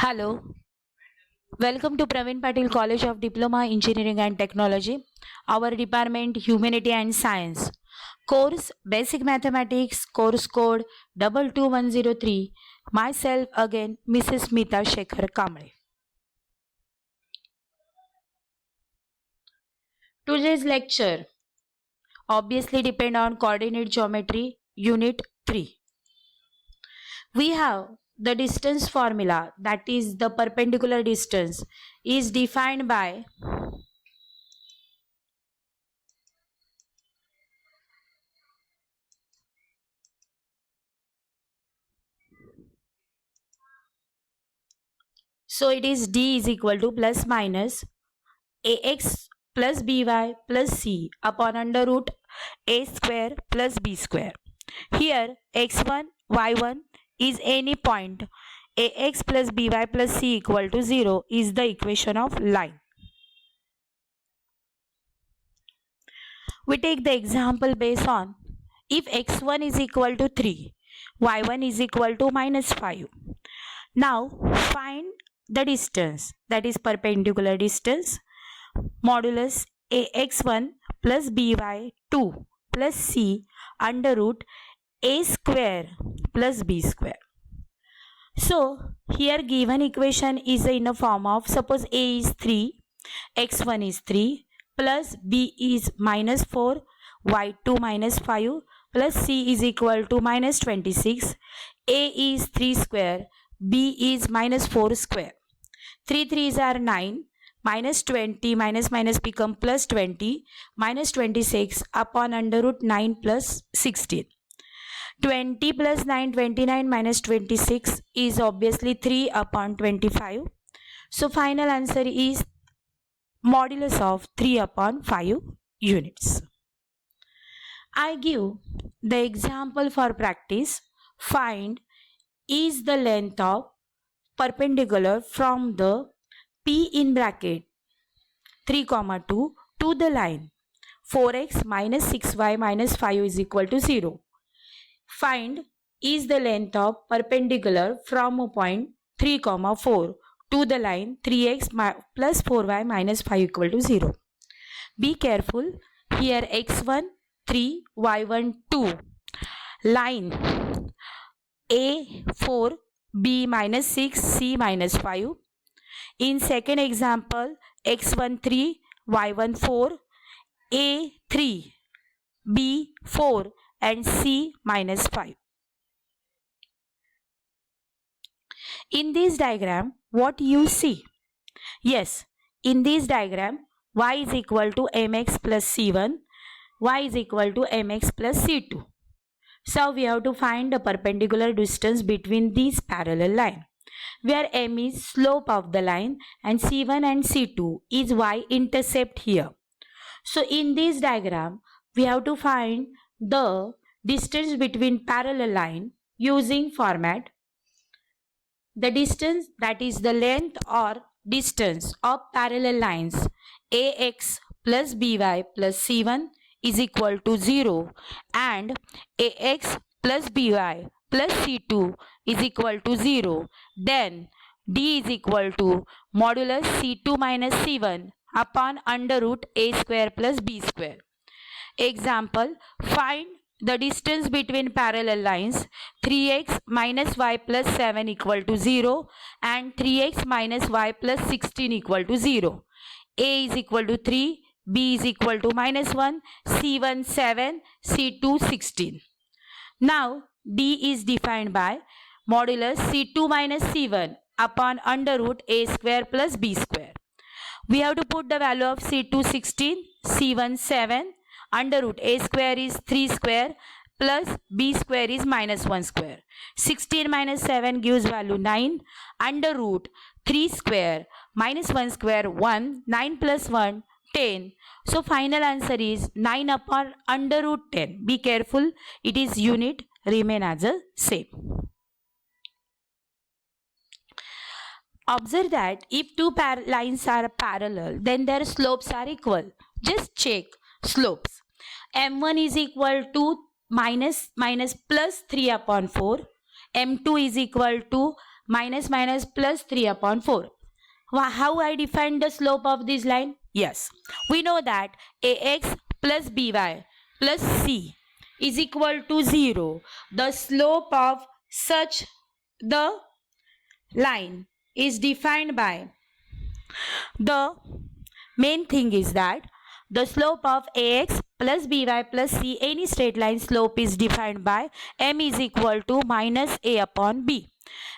Hello, welcome to Praveen Patil College of Diploma Engineering and Technology. Our department Humanity and Science. Course Basic Mathematics, course code 22103. Myself again, Mrs. Smita Shekhar Kamble. Today's lecture obviously depend on coordinate geometry, unit 3. We have the distance formula, that is the perpendicular distance is defined by so it is d is equal to plus minus ax plus by plus c upon under root a square plus b square. Here x1, y1 is any point. Ax plus by plus c equal to 0 is the equation of line. We take the example based on if x1 is equal to 3, y1 is equal to minus 5. Now find the distance, that is perpendicular distance, modulus ax1 plus by 2 plus c under root a square plus b square. So here given equation is in the form of, suppose a is 3, x1 is 3 plus b is minus 4, y2 minus 5 plus c is equal to minus 26. A is 3 square, b is minus 4 square. 3 3s are 9, minus 20 minus minus become plus 20, minus 26 upon under root 9 plus 16. 20 plus 9, 29 minus 26 is obviously 3 upon 25. So final answer is modulus of 3 upon 5 units. I give the example for practice. Find is the length of perpendicular from the P in bracket 3, 2 to the line 4x minus 6y minus 5 is equal to 0. Find is the length of perpendicular from a point 3, 4 to the line 3x plus 4y minus 5 equal to 0. Be careful, here x1 3, y1 2. Line A 4, B minus 6, C minus 5. In second example, x1 3, y1 4, A 3, B 4 and C minus 5. In this diagram, what you see? Yes, in this diagram, y is equal to mx plus c1, y is equal to mx plus c2. So we have to find the perpendicular distance between these parallel lines, where m is slope of the line and c1 and c2 is y-intercept here. So in this diagram, we have to find the distance between parallel line using format. The distance, that is the length or distance of parallel lines ax plus by plus c1 is equal to 0 and ax plus by plus c2 is equal to 0. Then d is equal to modulus c2 minus c1 upon under root a square plus b square. Example, find the distance between parallel lines 3x minus y plus 7 equal to 0 and 3x minus y plus 16 equal to 0. A is equal to 3, B is equal to minus 1, C1 7, C2 16. Now D is defined by modulus C2 minus C1 upon under root a square plus b square. We have to put the value of C2 16, C1 7, under root a square is 3 square plus b square is minus 1 square. 16 minus 7 gives value 9, under root 3 square minus 1 square 1, 9 plus 1 10. So final answer is 9 upon under root 10. Be careful, it is unit, remain as a same. Observe that if two lines are parallel, then their slopes are equal. Just check slopes. M1 is equal to minus plus 3 upon 4. M2 is equal to minus minus plus 3 upon 4. How I define the slope of this line? Yes, we know that ax plus by plus c is equal to 0. The slope of such the line is defined by the main thing is that the slope of ax plus by plus c, any straight line slope, is defined by m is equal to minus a upon b,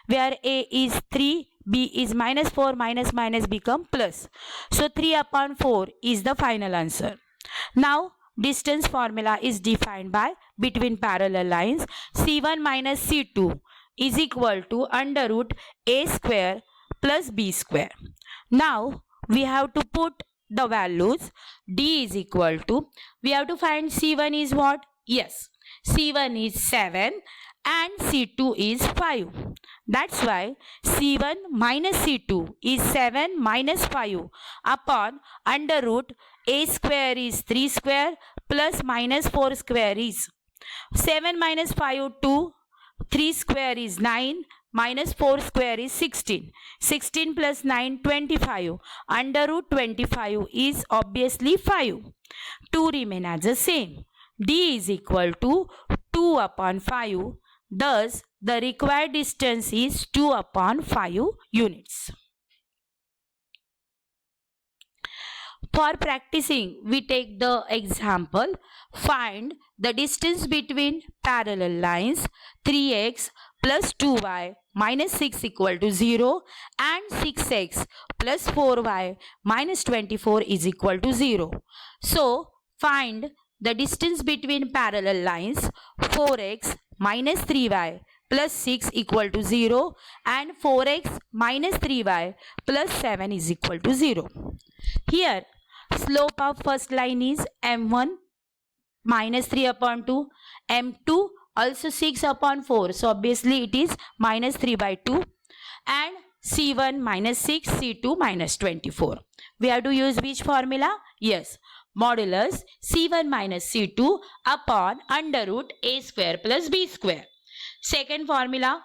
where a is 3, b is minus 4, minus minus become plus. So 3 upon 4 is the final answer. Now distance formula is defined by between parallel lines c1 minus c2 is equal to under root a square plus b square. Now we have to put the values. D is equal to, we have to find C1 is what? Yes, C1 is 7 and C2 is 5. That's why C1 minus C2 is 7 minus 5 upon under root a square is 3 square plus minus 4 square is 7 minus 5 2, 3 square is 9, minus 4 square is 16. 16 plus 9, 25. Under root 25 is obviously 5. 2 remain as the same. D is equal to 2 upon 5. Thus, the required distance is 2 upon 5 units. For practicing, we take the example. Find the distance between parallel lines 3x plus 2y minus 6 equal to 0 and 6x plus 4y minus 24 is equal to 0. So, find the distance between parallel lines 4x minus 3y plus 6 equal to 0 and 4x minus 3y plus 7 is equal to 0. Here, slope of first line is m1 minus 3 upon 2, m2 also 6 upon 4, so obviously it is minus 3 by 2, and c1 minus 6, c2 minus 24. We have to use which formula? Yes, modulus c1 minus c2 upon under root a square plus b square. Second formula,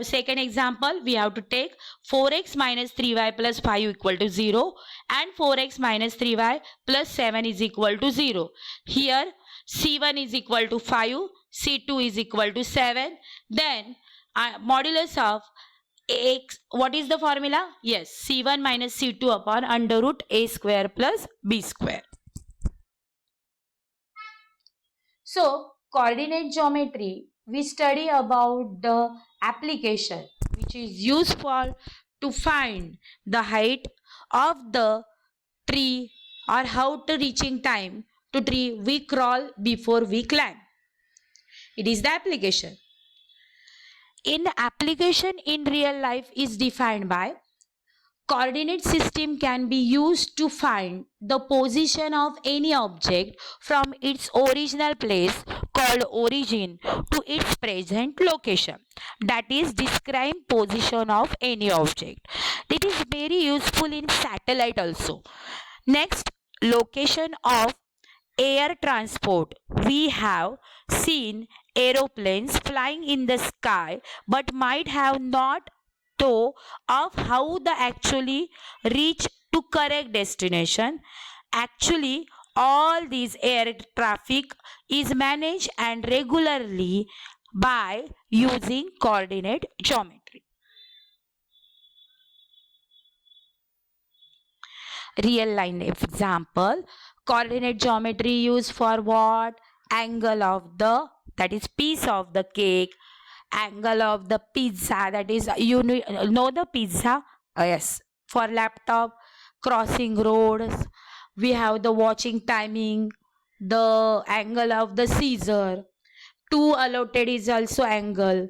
second example, we have to take 4x minus 3y plus 5 equal to 0 and 4x minus 3y plus 7 is equal to 0. Here c1 is equal to 5, c2 is equal to 7. Then modulus of x, what is the formula? Yes, c1 minus c2 upon under root a square plus b square. So, coordinate geometry, we study about the application which is useful to find the height of the tree or how to reaching time to tree we crawl before we climb. It is the application. In the application in real life is defined by coordinate system can be used to find the position of any object from its original place called origin to its present location. That is describe position of any object. It is very useful in satellite also. Next, location of air transport. We have seen aeroplanes flying in the sky but might have not thought of how they actually reach to correct destination. Actually, all these air traffic is managed and regularly by using coordinate geometry. Real line example, coordinate geometry used for what? Angle of the, that is piece of the cake, angle of the pizza, that is you know the pizza, yes, for laptop, crossing roads, we have the watching timing, the angle of the scissor, 2 allotted is also angle,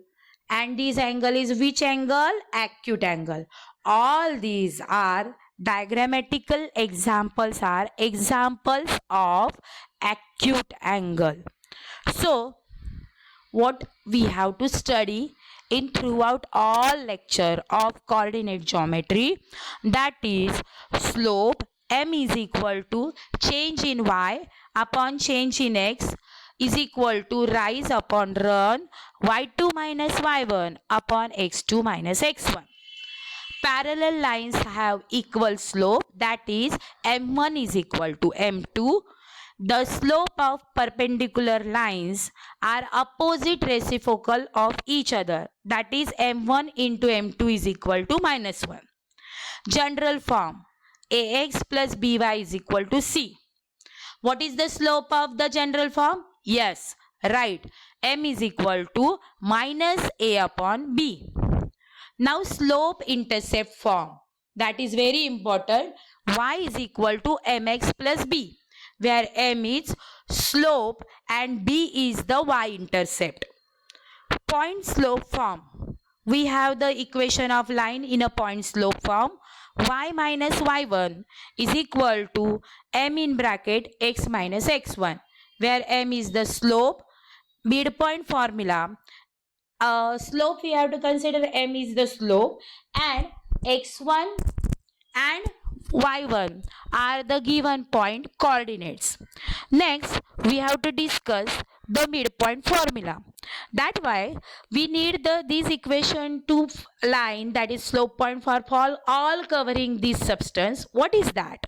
and this angle is which angle? Acute angle. All these are diagrammatical examples, are examples of acute angle. So what we have to study in throughout all lecture of coordinate geometry, that is slope m is equal to change in y upon change in x is equal to rise upon run y2 minus y1 upon x2 minus x1. Parallel lines have equal slope, that is m1 is equal to m2. The slope of perpendicular lines are opposite reciprocal of each other, that is m1 into m2 is equal to minus 1. General form, ax plus by is equal to c. What is the slope of the general form? Yes, right. M is equal to minus a upon b. Now slope intercept form. That is very important. Y is equal to mx plus b, where m is slope and b is the y-intercept. Point slope form. We have the equation of line in a point slope form. Y minus y1 is equal to m in bracket x minus x1, where m is the slope. Midpoint formula. Slope we have to consider m is the slope, and x1 and y1 are the given point coordinates. Next, we have to discuss the midpoint formula. That why we need this equation to line, that is slope point for all covering this substance. What is that?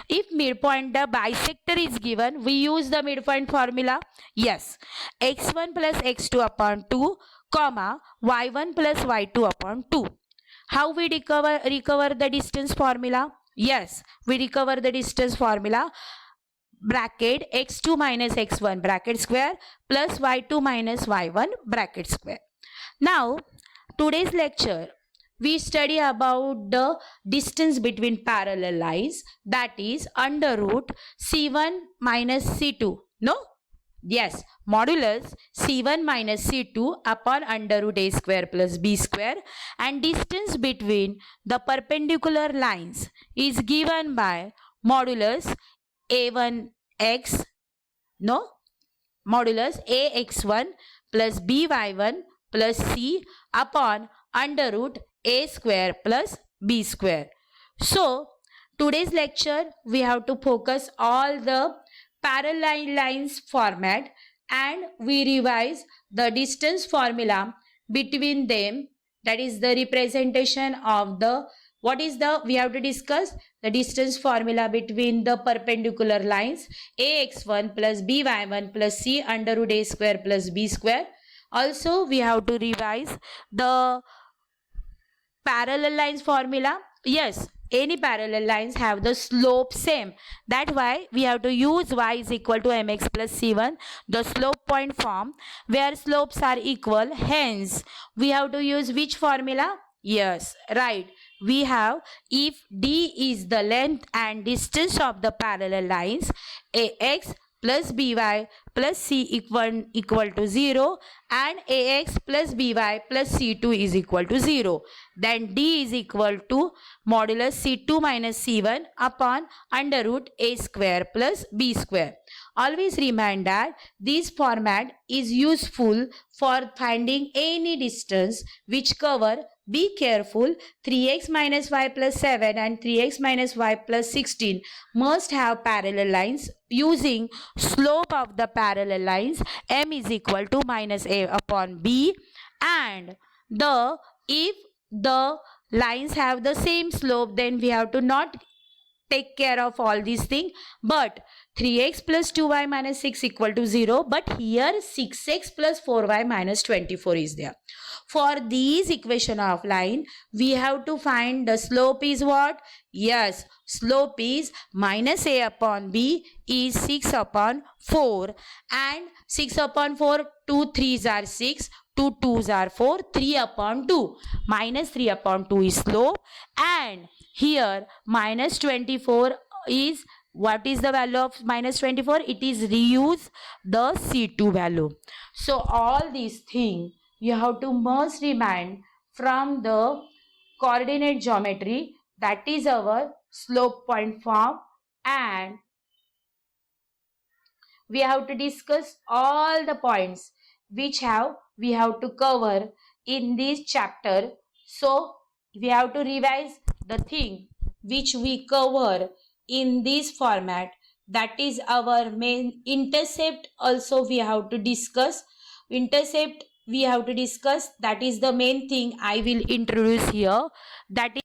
If midpoint the bisector is given, we use the midpoint formula. Yes, x1 plus x2 upon 2 comma y1 plus y2 upon 2. How we recover the distance formula? Yes, we recover the distance formula. Bracket x2 minus x1 bracket square plus y2 minus y1 bracket square. Now, today's lecture, we study about the distance between parallel lines, that is under root c1 minus c2. No? Yes, modulus c1 minus c2 upon under root a square plus b square, and distance between the perpendicular lines is given by modulus a1x, no, modulus ax1 plus by1 plus c upon under root a square plus b square. So, today's lecture we have to focus all the parallel lines format, and we revise the distance formula between them, that is the representation of the, what is the, we have to discuss the distance formula between the perpendicular lines ax1 plus by1 plus c under root a square plus b square. Also we have to revise the parallel lines formula. Yes, any parallel lines have the slope same. That's why we have to use y is equal to mx plus c1, the slope point form, where slopes are equal. Hence, we have to use which formula? Yes, right. We have, if d is the length and distance of the parallel lines, ax plus by plus c equal to 0, and ax plus by plus c2 is equal to 0. Then d is equal to modulus c2 minus c1 upon under root a square plus b square. Always remind that this format is useful for finding any distance which cover, be careful, 3x minus y plus 7 and 3x minus y plus 16 must have parallel lines. Using slope of the parallel lines, m is equal to minus a upon b, and if the lines have the same slope, then we have to not take care of all these things. But 3x plus 2y minus 6 equal to 0. But here 6x plus 4y minus 24 is there. For these equation of line, we have to find the slope is what? Yes, slope is minus a upon b is 6 upon 4. And 6 upon 4, 2 3s are 6. 2 2s are 4, 3 upon 2. Minus 3 upon 2 is slope. And here minus 24 is, what is the value of minus 24? It is reuse the C2 value. So all these things you have to must remind from the coordinate geometry, that is our slope point form, and we have to discuss all the points which we have to cover in this chapter. So we have to revise the thing which we cover in this format that is our main intercept. Also we have to discuss intercept, that is the main thing I will introduce here. That is